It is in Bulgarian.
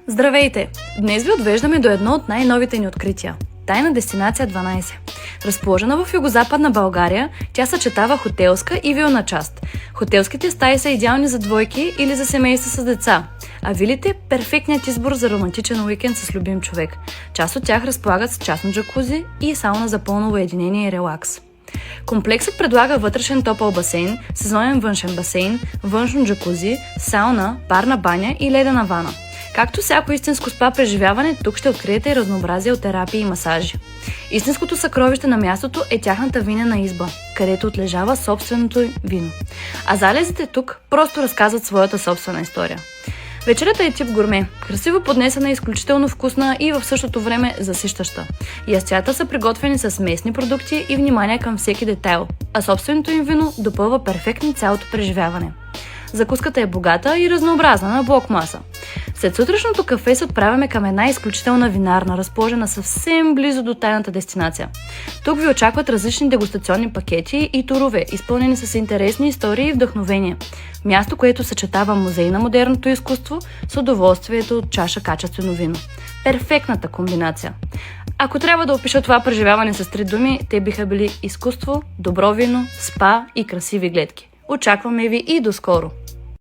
Здравейте! Днес ви отвеждаме до едно от най-новите ни открития – Тайна дестинация 12. Разположена в югозападна България, тя съчетава хотелска и вилна част. Хотелските стаи са идеални за двойки или за семейства с деца, а вилите – перфектният избор за романтичен уикенд с любим човек. Част от тях разполагат с частно джакузи и сауна за пълно уединение и релакс. Комплексът предлага вътрешен топъл басейн, сезонен външен басейн, външно джакузи, сауна, парна баня и ледена вана. Както всяко истинско спа преживяване, тук ще откриете разнообразие от терапии и масажи. Истинското съкровище на мястото е тяхната винена изба, където отлежава собственото им вино. А залезите тук просто разказват своята собствена история. Вечерята е тип гурме, красиво поднесена, изключително вкусна и в същото време засищаща. Ястията са приготвени с местни продукти и внимание към всеки детайл, а собственото им вино допълва перфектно цялото преживяване. Закуската е богата и разнообразна на блок маса. След сутрешното кафе се отправяме към една изключителна винарна, разположена съвсем близо до тайната дестинация. Тук ви очакват различни дегустационни пакети и турове, изпълнени с интересни истории и вдъхновения. Място, което съчетава музей на модерното изкуство с удоволствието от чаша качествено вино. Перфектната комбинация. Ако трябва да опиша това преживяване с 3 думи, те биха били изкуство, добро вино, спа и красиви гледки. Очакваме ви и до скоро!